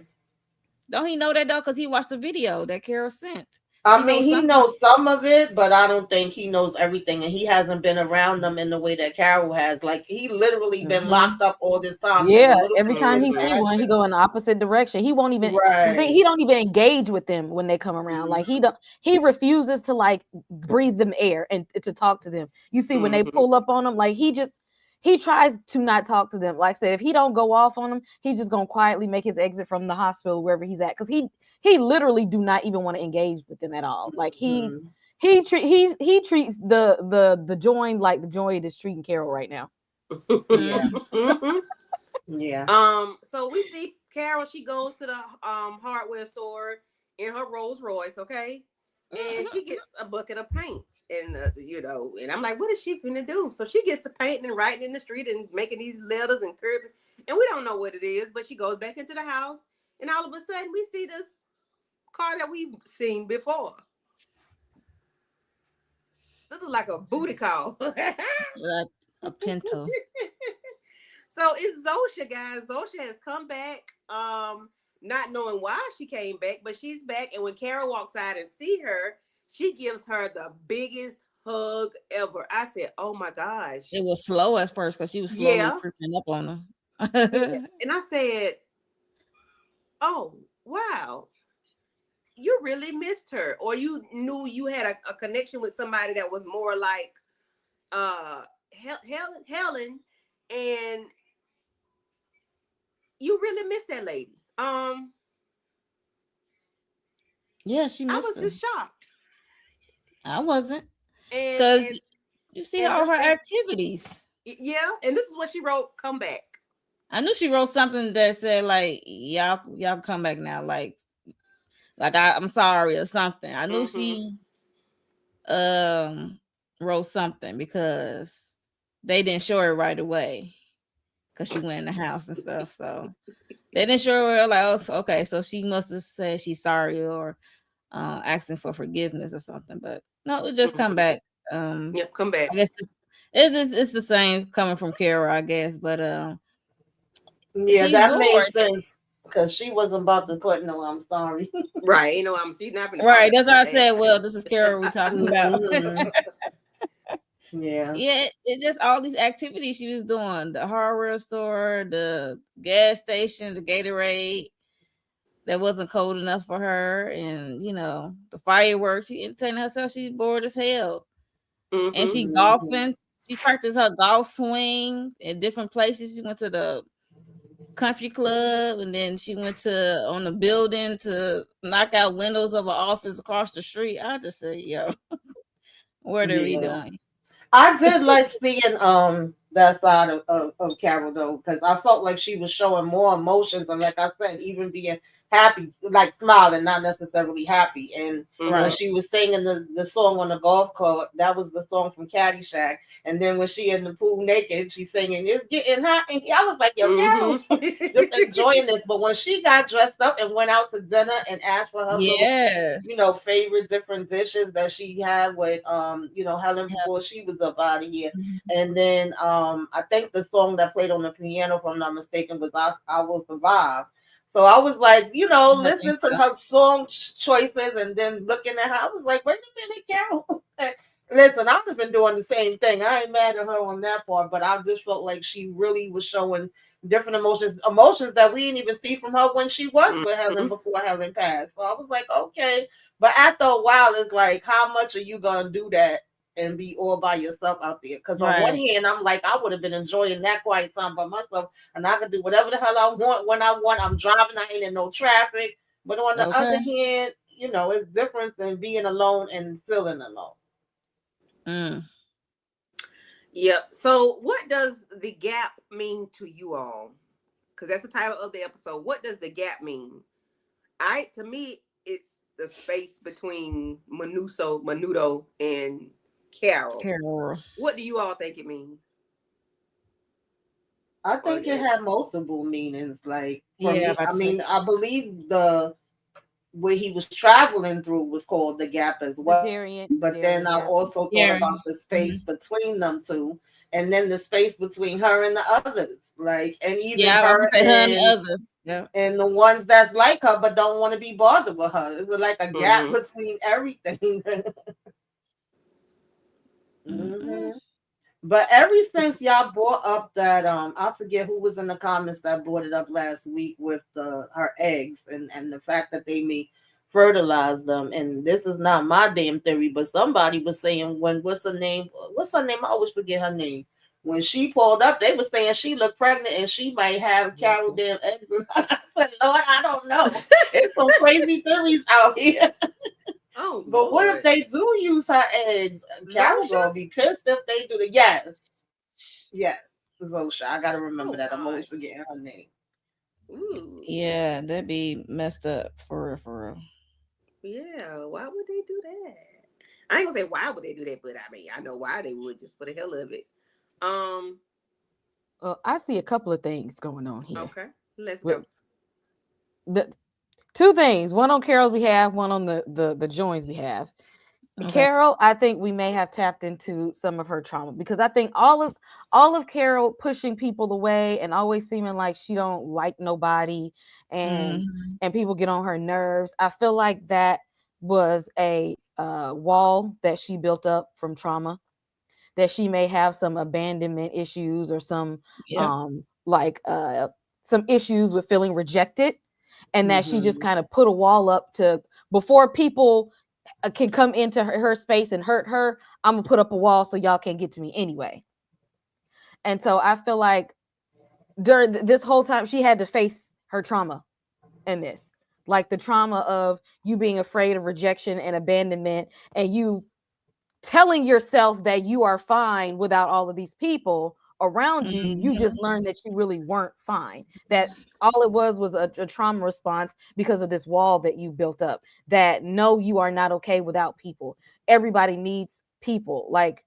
Don't he know that though? Because he watched the video that Carol sent. I He mean, knows he something. knows some of it, but I don't think he knows everything, and he hasn't been around them in the way that Carol has. Like he literally been Mhm. locked up all this time, so the Yeah, little every bit of time he Mm-hmm. see one, he interaction, go in the opposite direction. He won't even the thing. right? He don't even engage with them when they come around. Like he don't. He refuses to like breathe them air and to talk to them. You see, when they Mm-hmm. pull up on him, like he tries to not talk to them. Like I said, if he don't go off on them, he's just gonna quietly make his exit from the hospital wherever he's at. Because he literally do not even want to engage with them at all. Like Hmm. he treats the join like the joy that's treating Carol right now. Yeah, Mm-hmm. yeah. So we see Carol, she goes to the hardware store in her Rolls Royce, okay? And she gets a bucket of paint, and and I'm like, what is she gonna do? So she gets the paint and writing in the street and making these letters and curving, and we don't know what it is, but she goes back into the house, and all of a sudden we see this car that we've seen before. This is like a booty call. Like a Pinto. So it's Zosha, guys. Zosha has come back, not knowing why she came back, but she's back. And when Kara walks out and see her, she gives her the biggest hug ever. I said, "Oh my gosh, It was slow at first because she was slowly yeah, creeping up on yeah." her. And I said, "Oh wow, you really missed her, or you knew you had a connection with somebody that was more like Helen, and you really missed that lady." Yeah, she I missed was her. just shocked. I wasn't. And Because and you see and all this her is activities. yeah, and this is what she wrote, come back. I knew she wrote something that said like y'all come back now, like I'm sorry or something. I knew Mm-hmm. she um wrote something because they didn't show her right away because she went in the house and stuff. So they didn't show her like, oh, okay, so she must have said she's sorry or asking for forgiveness or something. But no, it just come Mm-hmm. back. Yep, come back. I guess it's the same coming from Kara, I guess, but Yeah, she's that made bored. sense because she wasn't about to put no. I'm sorry. Right. I'm she's not gonna Right, apologize that's for why I that. said, well, this is Kara we talking about. Hmm. Yeah. Yeah, it just all these activities she was doing, the hardware store, the gas station, the Gatorade that wasn't cold enough for her, and the fireworks. She entertained herself. She's bored as hell, and Mm-hmm. she Hmm. golfing. She practiced her golf swing in different places. She went to the country club, and then she went to on the building to knock out windows of an office across the street. I just said, yo, what are we Yeah. doing? I did like seeing that side of Carol though, because I felt like she was showing more emotions and like I said, even being happy, like smiling, not necessarily happy. And when Mm-hmm. Right. she was singing the song on the golf court, that was the song from Caddyshack. And then when she in the pool naked, she's singing "It's Getting Hot." And I was like, "Yo, Carol, just Mm-hmm. enjoying this." But when she got dressed up and went out to dinner and asked for her little Yes. favorite different dishes that she had with Helen before she was up out of here. Mhm. And then I think the song that played on the piano, if I'm not mistaken, was I Will Survive. So I was like, I think listening to so. her song choices and then looking at her, I was like, wait a minute, Carol. Listen, I've been doing the same thing. I ain't mad at her on that part, but I just felt like she really was showing different emotions that we didn't even see from her when she was with Helen before Helen passed. So I was like, okay. But after a while, it's like, how much are you gonna do that and be all by yourself out there? Because on one Right. hand, I'm like, I would have been enjoying that quiet time by myself, and I could do whatever the hell I want when I want. I'm driving, I ain't in no traffic. But on the other Okay. hand, it's different than being alone and feeling alone. Mm. Yep. So what does the gap mean to you all? because that's the title of the episode. What does the gap mean? To me, it's the space between Menudo, and Carol. Carol. What do you all think it means? I Or think it had multiple meanings. Like for Yeah, me, about I to say. mean, I believe the where he was traveling through was called the gap as The well. Darien, But then I yeah. also thought Yeah. about the space between them two, and then the space between her and the others. Like, and even Yeah, I was her gonna say her and and the others. Yeah. the ones that's like her but don't want to be bothered with her. It's like a gap Mm-hmm. between everything. Mm-mm. hmm But ever since y'all brought up that I forget who was in the comments that brought it up last week with the her eggs and the fact that they may fertilize them. And this is not my damn theory, but somebody was saying when what's her name? What's her name? I always forget her name. When she pulled up, they were saying she looked pregnant and she might have Carol damn eggs. I said, Lord, I don't know. It's some crazy theories out here. Oh But what if Lord, they do use her eggs? Carol Zosha. gonna be pissed if they do the yes, Zosha. I gotta remember Oh that. I'm always gosh. forgetting her name. Ooh. Yeah, that'd be messed up for real, for real. Yeah. Why would they do that? I ain't gonna say why would they do that, but I mean I know why they would, just for the hell of it. Um. Well, I see a couple of things going on here. Okay. Let's With go. the two things, one on Carol's behalf, one on the Joins behalf. Okay. Carol, I think we may have tapped into some of her trauma because I think all of Carol pushing people away and always seeming like she don't like nobody and Mm-hmm. and people get on her nerves. I feel like that was a wall that she built up from trauma, that she may have some abandonment issues or some Yep. like some issues with feeling rejected, and that she just Mm-hmm. kind of put a wall up to before people can come into her space and hurt her. I'm gonna put up a wall so y'all can't get to me anyway. And so I feel like during this whole time she had to face her trauma in this, like the trauma of you being afraid of rejection and abandonment, and you telling yourself that you are fine without all of these people around you. You Mm-hmm. just learned that you really weren't fine, that all it was a trauma response because of this wall that you built up, that no, you are not okay without people. Everybody needs people. Like,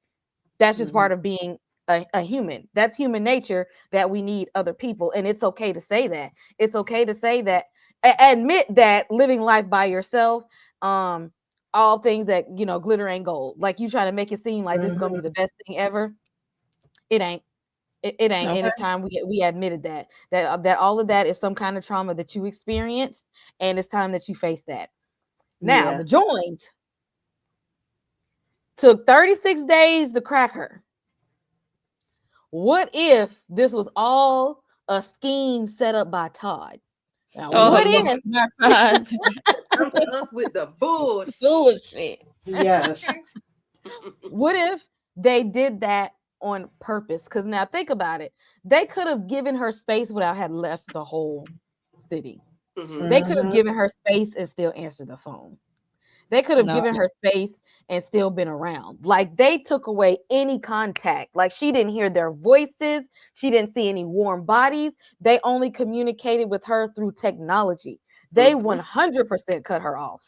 that's just Mm-hmm. part of being a human. That's human nature, that we need other people. And it's okay to say that. It's okay to say that, admit that living life by yourself, um all things that glitter ain't gold, like you try to make it seem like this is gonna be Mm-hmm. the best thing ever. It ain't. It ain't. And Okay. it's time we admitted that all of that is some kind of trauma that you experienced, and it's time that you face that. Now Yeah. the joint took 36 days to crack her. What if this was all a scheme set up by Todd? Now, Oh what Mm-hmm. Lord, if my God. Come to us with the bullshit. Bullshit. Yes. what if they did that on purpose? Because now think about it. They could have given her space without had left the whole city. Mm-hmm. They could have Mm-hmm. given her space and still answered the phone. They could have No. given her space and still been around. Like, they took away any contact. Like, she didn't hear their voices. She didn't see any warm bodies. They only communicated with her through technology. They Mm-hmm. 100% cut her off.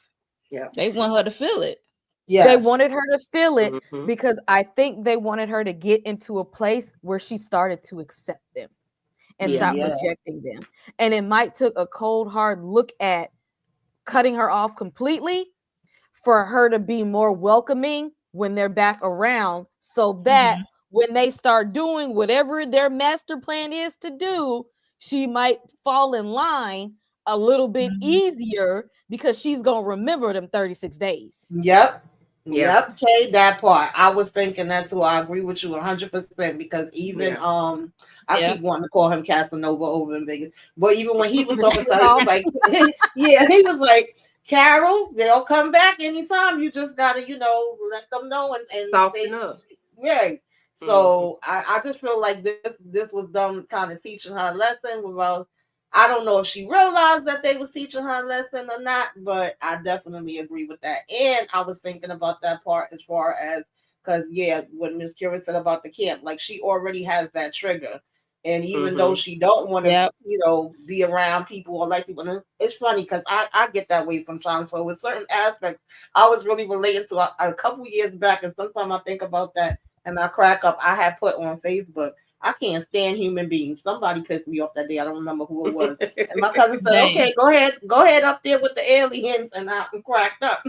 Yeah. They want her to feel it. They Yes. wanted her to feel it Mm-hmm. because I think they wanted her to get into a place where she started to accept them and Yeah. stop Yeah. rejecting them. And it might took a cold, hard look at cutting her off completely for her to be more welcoming when they're back around, so that Mm-hmm. when they start doing whatever their master plan is to do, she might fall in line a little bit Mm-hmm. easier because she's going to remember them 36 days. Yep. Yeah. Yep. Okay, that part. I was thinking that too. I agree with you 100% because even Yeah. I Yeah. keep wanting to call him Casanova over in Vegas. But even when he was talking to her, he Call. was like yeah, he was like, Carol, they'll come back anytime. You just gotta, let them know and Soften they up. right. Mm-hmm. So I just feel like this was them kind of teaching her a lesson without. I don't know if she realized that they was teaching her a lesson or not, but I definitely agree with that. And I was thinking about that part as far as because yeah, when Miss Kira said about the camp, like she already has that trigger And even though she don't want to, Yep. be around people or like people, and it's funny because I get that way sometimes. So with certain aspects, I was really related to a couple years back, and sometimes I think about that and I crack up. I had put on Facebook, I can't stand human beings. Somebody pissed me off that day. I don't remember who it was. And my cousin said, Dang. "Okay, go ahead up there with the aliens," and I cracked up.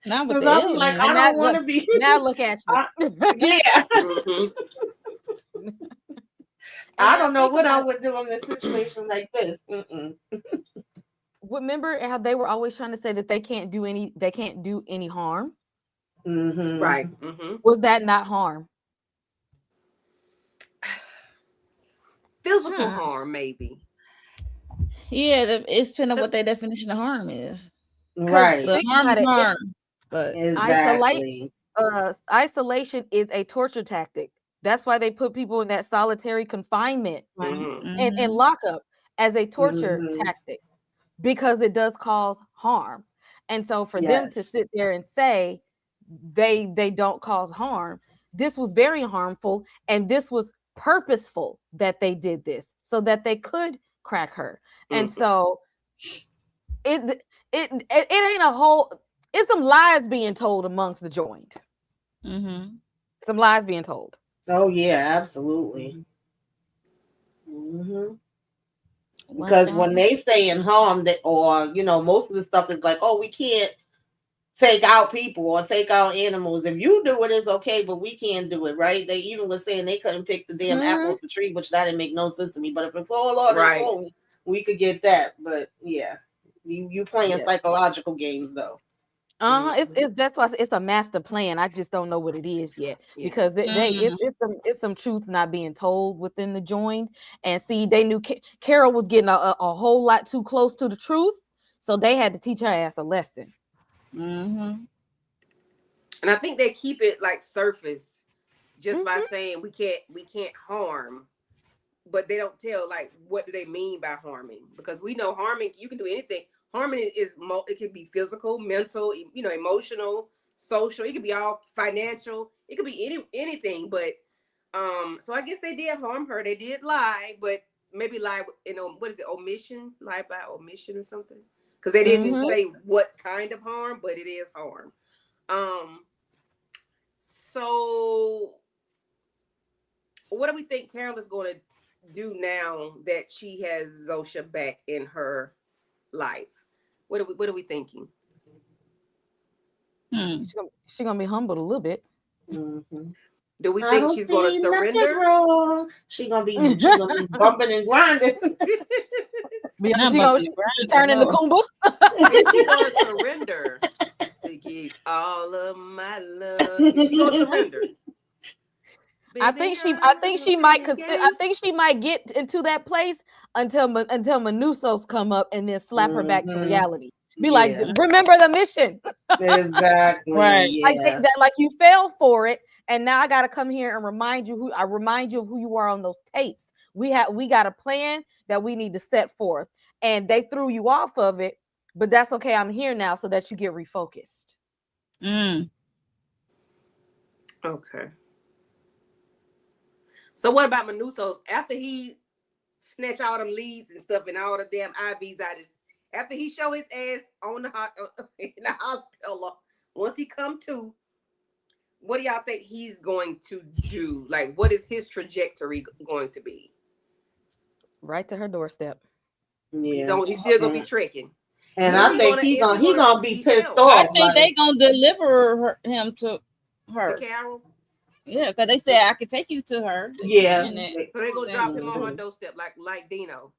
Not with Because the I'll be like, aliens. I don't want to be. Now look at you. Yeah. I don't know think what I about- would do in a situation like this. Remember how they were always trying to say that they can't do any harm? Right. Was that not harm? Physical harm, maybe. Yeah, it's depending on what their definition of harm is. Right. But Think harm about is it. harm. But Exactly. Isolation is a torture tactic. That's why they put people in that solitary confinement and lockup as a torture tactic, because it does cause harm. And so for them to sit there and say they don't cause harm, this was very harmful, and this was purposeful that they did this so that they could crack her. And so it ain't a whole, it's some lies being told amongst the joined. Some lies being told. Oh yeah, absolutely. Because when they say in harm, that, or most of the stuff is like, oh, we can't take out people or take out animals. If you do it, it's okay, but we can't do it, right? They even were saying they couldn't pick the damn apple off the tree, which that didn't make no sense to me. But if it's all on its own, we could get that. But yeah, you playing psychological games though. It's that's why it's a master plan. I just don't know what it is yet, because it's some truth not being told within the joint. And see, they knew Carol was getting a whole lot too close to the truth, so they had to teach her ass a lesson. And I think they keep it like surface, just by saying we can't harm, but they don't tell like what do they mean by harming, because we know harming, you can do anything. Harming is it can be physical, mental, emotional, social. It could be all financial. It could be anything. But so I guess they did harm her. They did lie, but maybe lie what is it? Omission, lie by omission or something. Because they didn't say what kind of harm, but it is harm. So what do we think Carol is going to do now that she has Zosha back in her life? What are we thinking? She's gonna be humbled a little bit. Do we think she's going to surrender? She's gonna be bumping and grinding. She gonna turn into Kumba. Is she going to surrender to give all of my love? Is she going to surrender? I think she might I think she might get into that place until Manousos come up and then slap her back to reality. Be like, remember the mission. Exactly. Right. Yeah. I think that like you fell for it, and now I got to come here and remind you of who you are on those tapes. We got a plan that we need to set forth, and they threw you off of it, but that's okay. I'm here now so that you get refocused. Okay. So what about Manousos? After he snatch all them leads and stuff and all the damn IVs out his, after he show his ass on in the hospital, once he come to, what do y'all think he's going to do? Like, what is his trajectory going to be? Right to her doorstep. Yeah. He's still gonna be trekking. And I think he's gonna be pissed off. I think they gonna deliver him to her. To Carol. Yeah, because they said I could take you to her. Yeah. So they gonna drop him on her doorstep like Dino.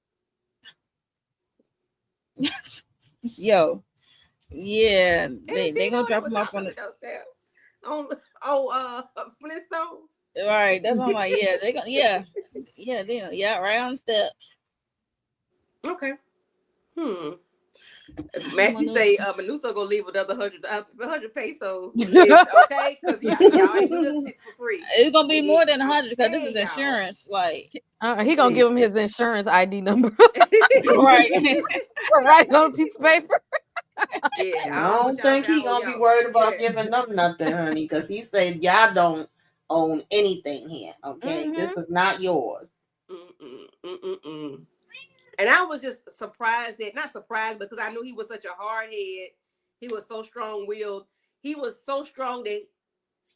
Yo. Yeah. They gonna drop him off on the doorstep. On Flintstones. Right. That's what I'm like. Yeah, they gonna right on the steps. Okay. Matthew say Manousos gonna leave another 100 pesos. Okay, because y'all ain't do this shit for free. It's gonna be more than 100 because this is insurance. Like he gonna give him his insurance ID number. Right. Right on a piece of paper. Yeah, I don't think he gonna be worried about giving them nothing, honey, because he said y'all don't own anything here. Okay, this is not yours. And I was just surprised that, not surprised, because I knew he was such a hard head. He was so strong-willed. He was so strong that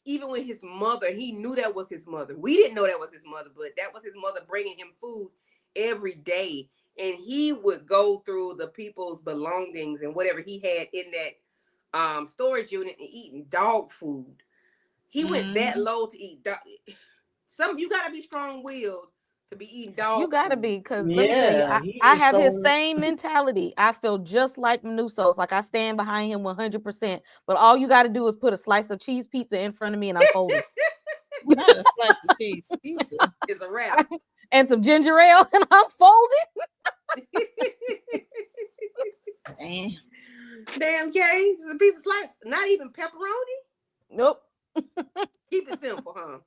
even with his mother, he knew that was his mother. We didn't know that was his mother, but that was his mother bringing him food every day. And he would go through the people's belongings and whatever he had in that storage unit and eating dog food. He went that low to eat dog. You got to be strong-willed to be eating dog You gotta food. be, because let me tell you, Yeah, he I was have his so. same mentality. I feel just like Manousos, like I stand behind him 100%. But all you got to do is put a slice of cheese pizza in front of me, and I'm folding. Not a slice of cheese pizza. It's a wrap. And some ginger ale, and I'm folding. Damn. Damn, Kay, just a piece of slice, not even pepperoni. Nope. Keep it simple, huh?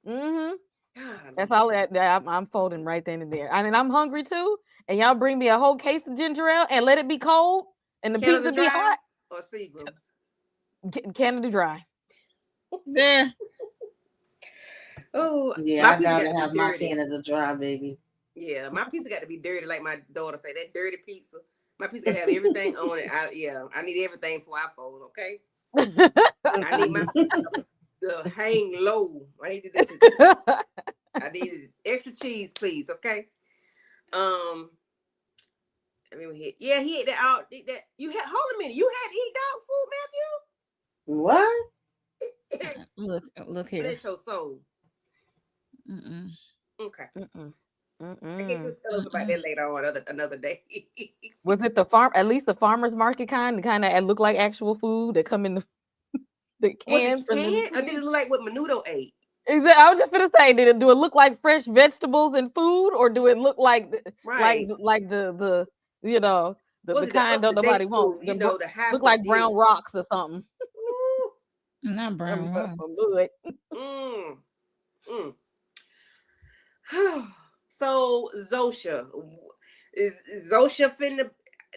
Mm-hmm. God, That's all that I'm folding right then and there. I mean, I'm hungry too, and y'all bring me a whole case of ginger ale and let it be cold, and the Canada pizza be Dry hot. or Seagram's? Canada Dry. Yeah. Oh, Yeah, my I pizza got gotta to be have my dirty. Canada Dry, baby. Yeah, my pizza got to be dirty, like my daughter say. That dirty pizza. My pizza got to have everything on it. I need everything before I fold. Okay, I need my pizza to hang low. I needed extra cheese, please. Okay. I mean, he ate that out. That you had. Hold a minute. You had to eat What? dog food, Matthew? Look here. Bless your soul. Mm-mm. Okay. Mm-mm. I guess you'll tell us about that later on another day. Was it at least the farmer's market kind that look like actual food that come in the Was cans it from the canned or did it look like what Menudo ate? I was just gonna say, do it look like fresh vegetables and food, or do it look like Right. the Was the it the kind up to that nobody date food? wants? You know, the Look house of like deer. brown rocks or something. Ooh. Not brown But rice. good. Mm. Mm. So Zosha, is Zosha finna?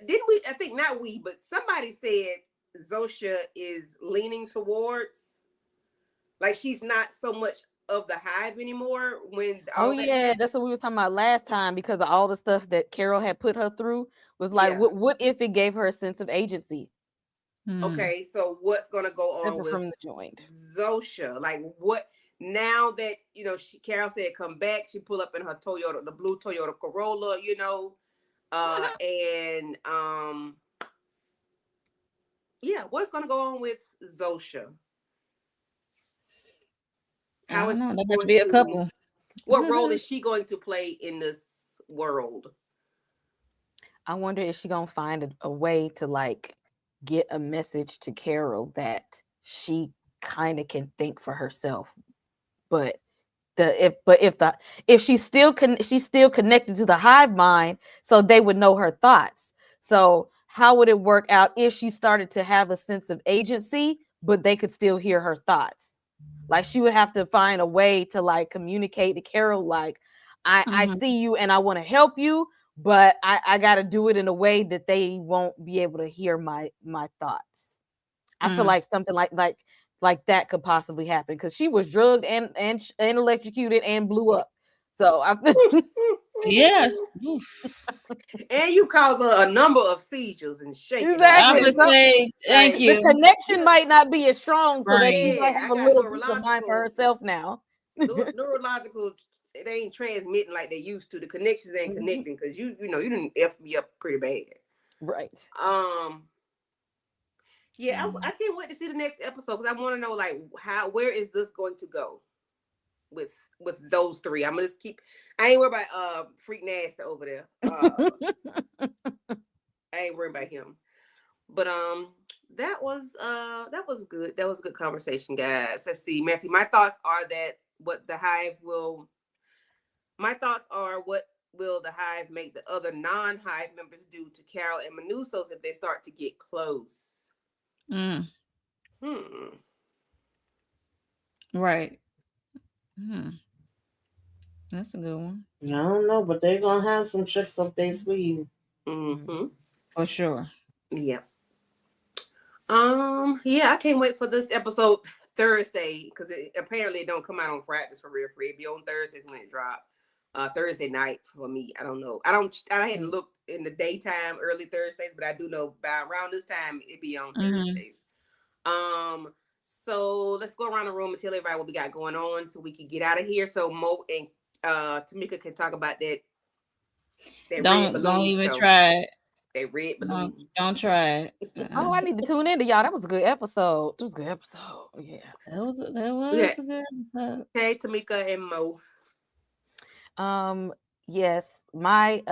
Didn't we? I think not we, but somebody said Zosha is leaning towards like she's not so much of the hive anymore. When Oh all that yeah, happened, that's what we were talking about last time, because of all the stuff that Carol had put her through. Was like, yeah. what if it gave her a sense of agency Okay, so what's gonna go on separate with from the joint? Zosha? Like what now that Carol said come back, she pull up in her Toyota, the blue Toyota Corolla, and yeah, what's gonna go on with Zosha? I How is don't know. she There better going be a to couple. what role is she going to play in this world? I wonder if she gonna find a way to like get a message to Carol that she kind of can think for herself, but if she's still connected to the hive mind, so they would know her thoughts. So how would it work out if she started to have a sense of agency, but they could still hear her thoughts? Like she would have to find a way to like communicate to Carol, like, I see you and I want to help you, but I got to do it in a way that they won't be able to hear my thoughts. I feel like something like that could possibly happen, because she was drugged and electrocuted and blew up. So I Yes. And you cause a number of seizures and shaking her I exactly. would face. So say thank Like, the you. connection might not be as strong, so that she Brain. might yeah, have I a got little peace of mind for neurological, herself now. neurological. They ain't transmitting like they used to. The connections ain't connecting because you didn't f me up pretty bad. Right. Yeah, I can't wait to see the next episode because I want to know like where is this going to go with those three. I'm gonna just keep. I ain't worried about Freak Nasty over there. I ain't worried about him. But that was good. That was a good conversation, guys. Let's see, Matthew. My thoughts are what will the hive make the other non-hive members do to Carol and Manousos if they start to get close? Right. That's a good one. I don't know, but they're gonna have some tricks up their sleeve. For sure. Yeah. Yeah, I can't wait for this episode Thursday because it apparently don't come out on Fridays for real. It be on Thursdays when it drop. Thursday night for me. I don't know. I hadn't looked in the daytime early Thursdays, but I do know by around this time it be on Thursdays. So let's go around the room and tell everybody what we got going on so we can get out of here. So Mo and Tamika can talk about that red balloon. Don't even try it. That red balloon. Don't try it. Oh, I need to tune into y'all. That was a good episode. It was a good episode. Yeah. That was a good episode. Okay, Tamika and Mo. Yes, my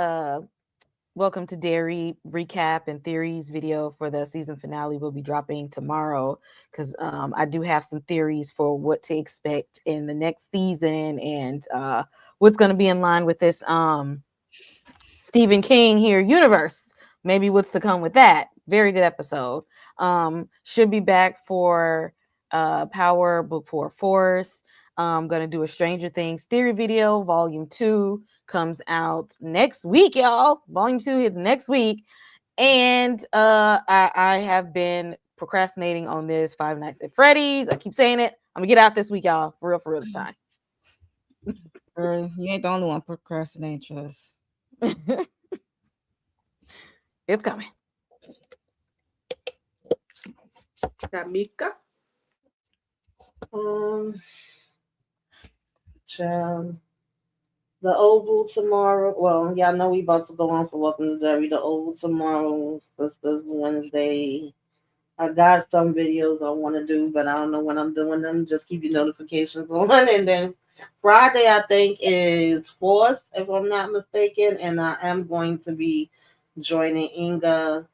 Welcome to Dairy recap and theories video for the season finale will be dropping tomorrow because I do have some theories for what to expect in the next season and what's going to be in line with this Stephen King here universe. Maybe what's to come with that. Very good episode. Should be back for Power Before Force. I'm going to do a Stranger Things theory video, volume 2. Comes out next week, y'all. Volume 2 is next week. And I have been procrastinating on this Five Nights at Freddy's. I keep saying it. I'm gonna get out this week, y'all. For real this time. Girl, you ain't the only one procrastinating, trust. It's coming. Tamika. Child. The Oval tomorrow. Well, y'all know we about to go on for Welcome to Derry. The Oval tomorrow. Sisters Wednesday. I got some videos I want to do, but I don't know when I'm doing them. Just keep your notifications on. And then Friday, I think, is Force, if I'm not mistaken. And I am going to be joining Inga,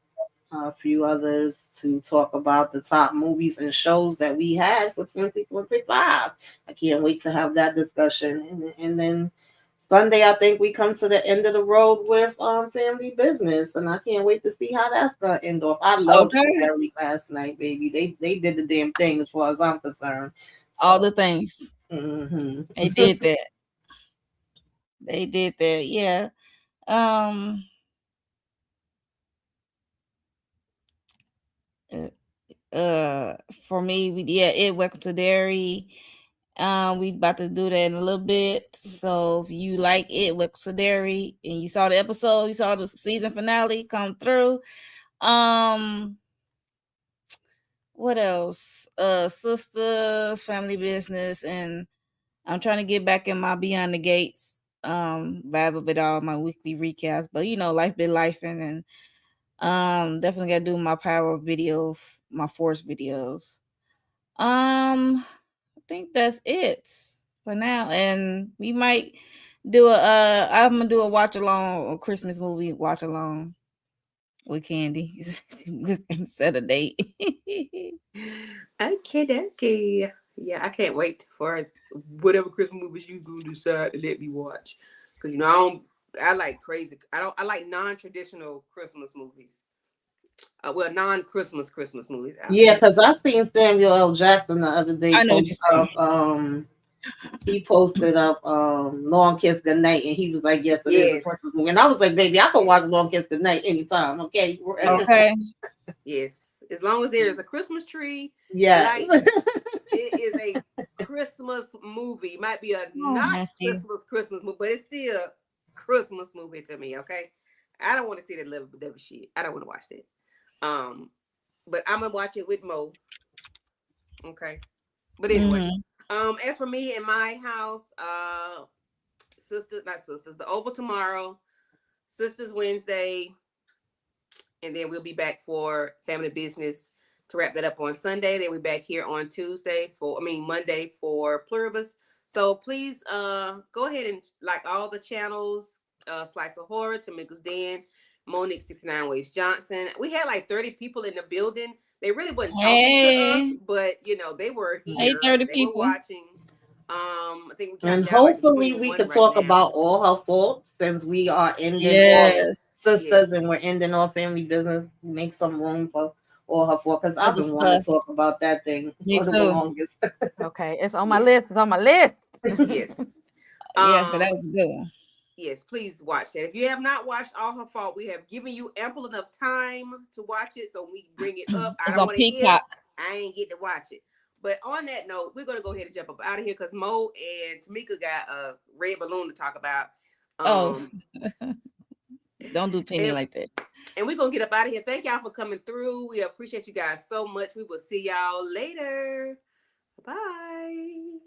a few others, to talk about the top movies and shows that we had for 2025. I can't wait to have that discussion. And then Sunday, I think we come to the end of the road with Family Business, and I can't wait to see how that's gonna end off. I loved Derry last night, baby. They did the damn thing as far as I'm concerned. So, all the things. Mm-hmm. They did that. They did that. Yeah. For me, Welcome to Dairy. We about to do that in a little bit. So if you like it, Welcome to Dairy, and you saw the episode, you saw the season finale come through. What else? Sisters, Family Business, and I'm trying to get back in my Beyond the Gates vibe of it all, my weekly recaps. But life been lifing, and definitely gotta do my power video, my force videos. I think that's it for now, and we might do I'm gonna do a watch along, a Christmas movie watch along with Candy. Set a date. Okay. Yeah, I can't wait for whatever Christmas movies you gonna decide to let me watch. Cause I like crazy. I like non-traditional Christmas movies. Non-Christmas movies. Yeah, because I seen Samuel L. Jackson the other day. I know what you're saying. He posted up Long Kiss Goodnight, and he was like, yes, it is a Christmas movie. And I was like, baby, I can watch Long Kiss Goodnight anytime. Okay. Yes. As long as there is a Christmas tree. Yeah. It is a Christmas movie. Might be a Christmas movie, but it's still a Christmas movie to me, okay? I don't want to see that level shit. I don't want to watch that. But I'm gonna watch it with Mo. Okay. But anyway. As for me in my house, the Oval tomorrow, Sisters Wednesday, and then we'll be back for Family Business to wrap that up on Sunday. Then we're back here on Monday for Pluribus. So please go ahead and like all the channels, Slice of Horror, Tamika's Den, Monique 69 Ways Johnson. We had like 30 people in the building. They really wasn't talking to us, but they were here. 30 they people were watching. I think and hopefully we could talk about all her faults since we are ending off Sisters and we're ending off Family Business. Make some room for all her faults because I've been wanting to talk about that thing for the longest. Okay, it's on my list. It's on my list. Yes. But that was a good one. Yes, please watch that. If you have not watched All Her Fault, we have given you ample enough time to watch it, so we bring it up. I don't want to hear. I ain't get to watch it, But on that note, we're gonna go ahead and jump up out of here because Mo and Tamika got a red balloon to talk about. Oh, don't do Penny and, like that. and we're gonna get up out of here. Thank y'all for coming through. We appreciate you guys so much. We will see y'all later. Bye.